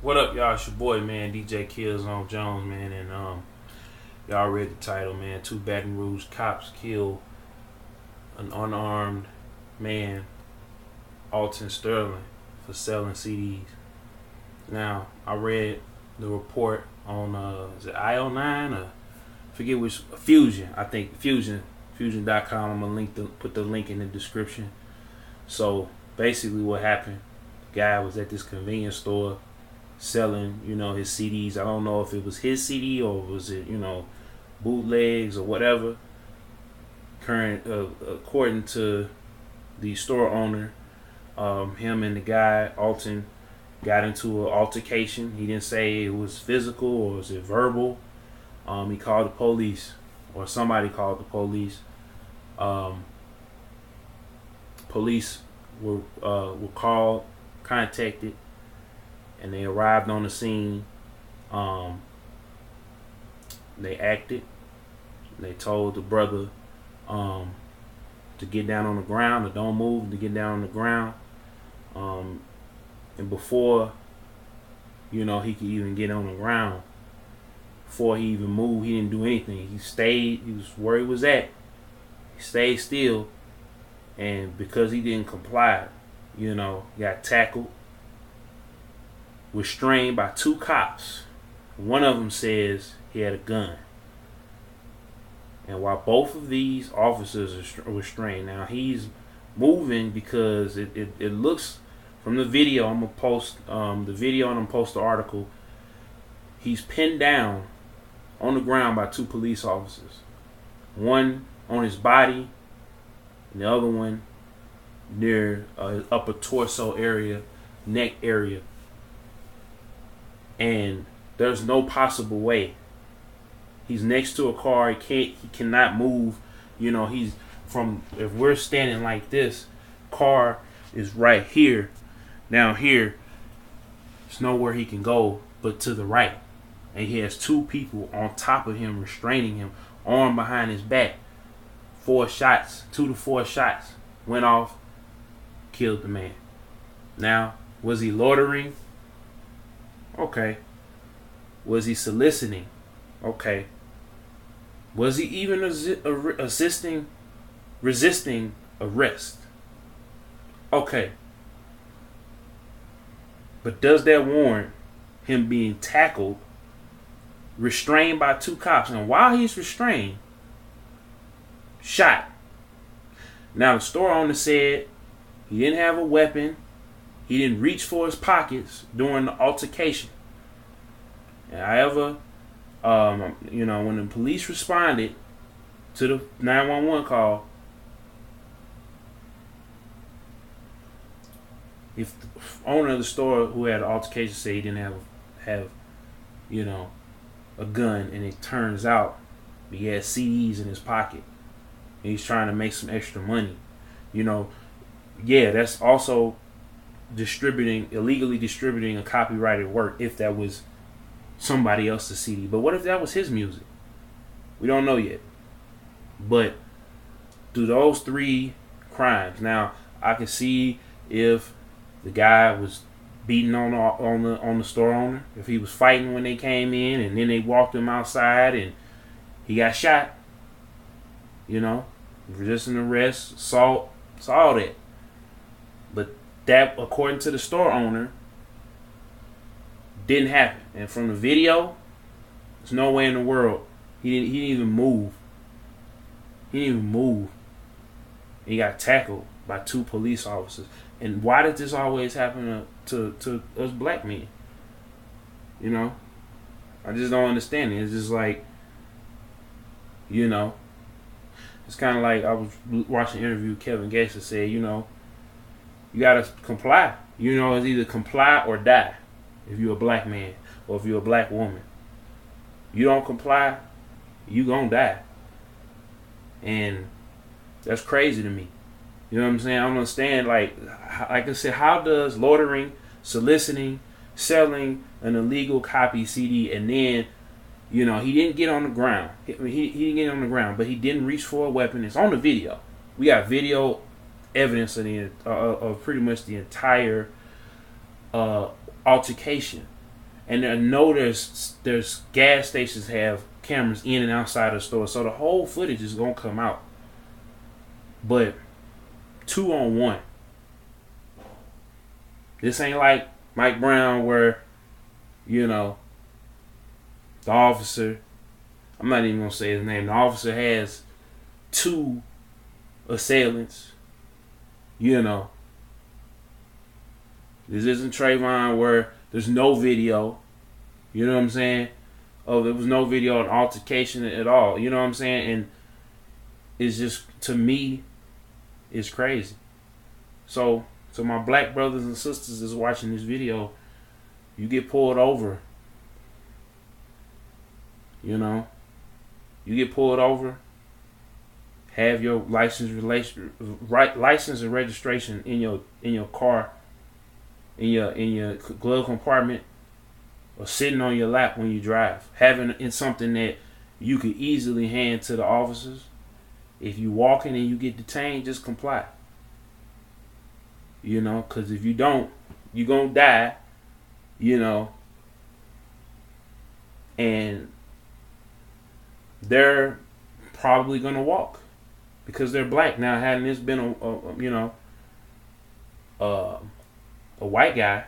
What up, y'all? It's your boy, man, DJklzownJones, man, and y'all read the title, man. 2 Baton Rouge cops kill an unarmed man, Alton, for selling CDs. Now, I read the report on is it IO9 or I forget which Fusion. I think Fusion.com. I'm gonna put the link in the description. So basically, what happened? The guy was at this convenience store selling, his CDs. I don't know if it was his CD or was it, bootlegs or whatever. According to the store owner, him and the guy Alton got into an altercation. He didn't say it was physical or was it verbal. He called the police, or somebody called the police. Police were contacted, and they arrived on the scene. They acted. They told the brother to get down on the ground, to don't move, to get down on the ground. And before, he could even get on the ground, before he even moved, he didn't do anything. He stayed. He was where he was at. He stayed still. And because he didn't comply, got tackled, restrained by 2 cops. One of them says he had a gun. And while both of these officers are restrained, now he's moving because it looks from the video. I'm gonna post the video and I'm gonna post the article. He's pinned down on the ground by 2 police officers. One on his body, and the other one near upper torso area, neck area. And there's no possible way. He's next to a car. He cannot move. He's from, if we're standing like this, car is right here. Down here, there's nowhere he can go but to the right. And he has 2 people on top of him, restraining him, arm behind his back. 4 shots, 2 to 4 shots went off, killed the man. Now, was he loitering? Okay. Was he soliciting? Okay. Was he even resisting arrest? Okay. But does that warrant him being tackled, restrained by 2 cops? And while he's restrained, shot. Now, the store owner said he didn't have a weapon. He didn't reach for his pockets during the altercation. And however, when the police responded to the 911 call, if the owner of the store who had the altercation said he didn't have a gun, and it turns out he had CDs in his pocket, and he's trying to make some extra money, yeah, that's also illegally distributing a copyrighted work if that was somebody else's CD. But what if that was his music? We don't know yet. But through those 3 crimes, now I can see if the guy was beating on the store owner, if he was fighting when they came in and then they walked him outside and he got shot, resisting arrest, assault, it's all that. But that, according to the store owner, didn't happen. And from the video, there's no way in the world he didn't even move. He didn't even move. He got tackled by 2 police officers. And why does this always happen to us black men? I just don't understand it. It's just like, it's kind of like I was watching an interview. Kevin Gates said, you gotta comply. It's either comply or die. If you're a black man or if you're a black woman, you don't comply, you gonna die. And that's crazy to me. You know what I'm saying? I don't understand. Like I said, how does loitering, soliciting, selling an illegal copy CD, and then, he didn't get on the ground. He didn't get on the ground, but he didn't reach for a weapon. It's on the video. We got video evidence of pretty much the entire altercation. And I know there's gas stations have cameras in and outside of the store, so the whole footage is gonna come out. But 2-on-1. This ain't like Mike Brown where, you know, the officer, I'm not even gonna say his name, the officer has 2 assailants. You know, this isn't Trayvon where there's no video. You know what I'm saying? Oh, there was no video on altercation at all. You know what I'm saying? And it's just, to me, it's crazy. So my black brothers and sisters is watching this video, you get pulled over. You know, you get pulled over. Have your license and registration in your car, in your glove compartment, or sitting on your lap when you drive. Having it's something that you could easily hand to the officers. If you walking and you get detained, just comply. You know, because if you don't, you're gonna die. You know, and they're probably gonna walk because they're black. Now, hadn't this been a white guy,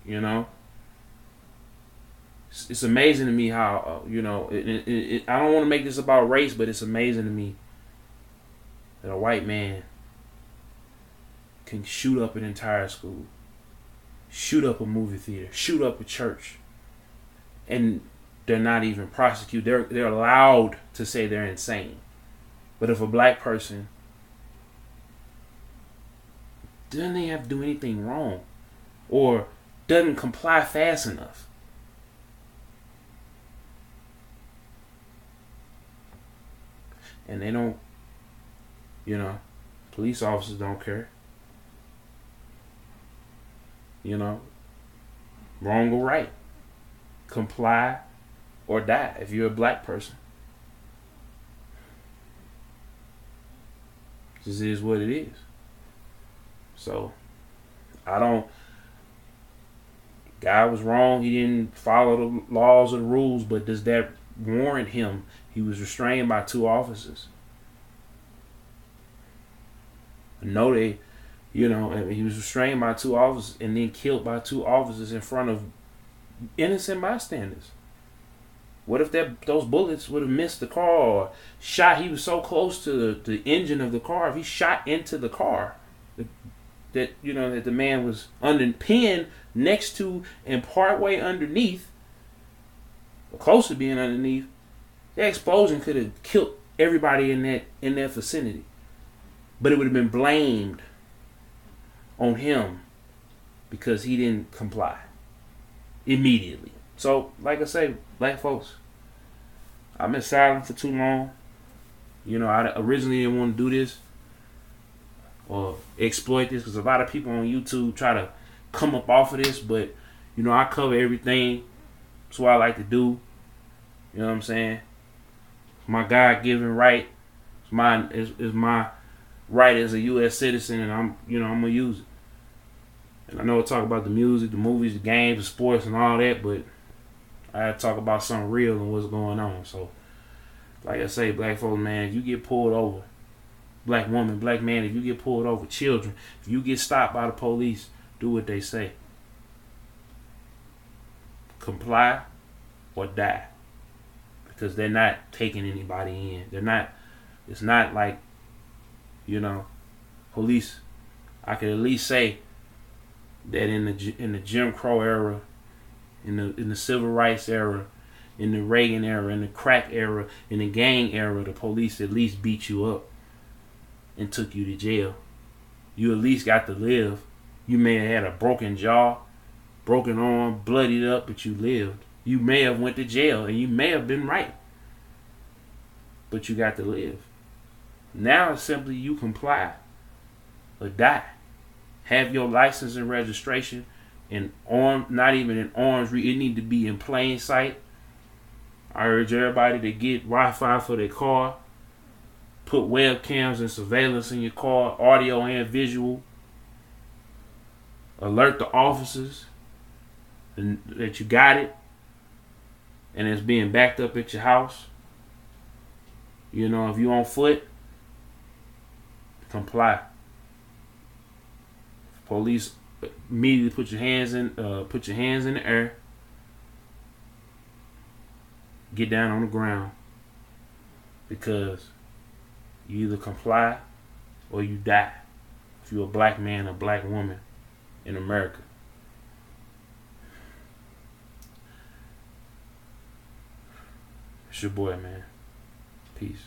you know, it's amazing to me how I don't want to make this about race, but it's amazing to me that a white man can shoot up an entire school, shoot up a movie theater, shoot up a church, and they're not even prosecuted. They're allowed to say they're insane. But if a black person doesn't have to do anything wrong or doesn't comply fast enough, and they don't, police officers don't care. Wrong or right, comply or die if you're a black person. This is what it is. So, guy was wrong. He didn't follow the laws or the rules, but does that warrant him? He was restrained by 2 officers. No, he was restrained by 2 officers and then killed by 2 officers in front of innocent bystanders. What if those bullets would have missed the car or shot? He was so close to the engine of the car. If he shot into the car, that the man was pinned next to and partway underneath, or close to being underneath, that explosion could have killed everybody in that vicinity. But it would have been blamed on him because he didn't comply immediately. So, like I say, black folks, I've been silent for too long. I originally didn't want to do this or exploit this because a lot of people on YouTube try to come up off of this, but I cover everything. That's what I like to do. You know what I'm saying? My God-given right. It's my right as a U.S. citizen, and I'm gonna use it. And I know I talk about the music, the movies, the games, the sports, and all that, but I had to talk about something real and what's going on. So, like I say, black folks, man, if you get pulled over, black woman, black man, if you get pulled over, children, if you get stopped by the police, do what they say. Comply or die. Because they're not taking anybody in. It's not like, police. I could at least say that in the Jim Crow era, in the civil rights era, in the Reagan era, in the crack era, in the gang era, the police at least beat you up and took you to jail. You at least got to live. You may have had a broken jaw, broken arm, bloodied up, but you lived. You may have went to jail and you may have been right, but you got to live. Now it's simply you comply or die. Have your license and registration in not even in orange. It need to be in plain sight. I urge everybody to get Wi-Fi for their car. Put webcams and surveillance in your car, audio and visual. Alert the officers. that you got it, and it's being backed up at your house, you know, if you on foot, comply. Police immediately put your hands in the air, get down on the ground, because you either comply or you die if you're a black man or black woman in America. It's your boy, man. Peace.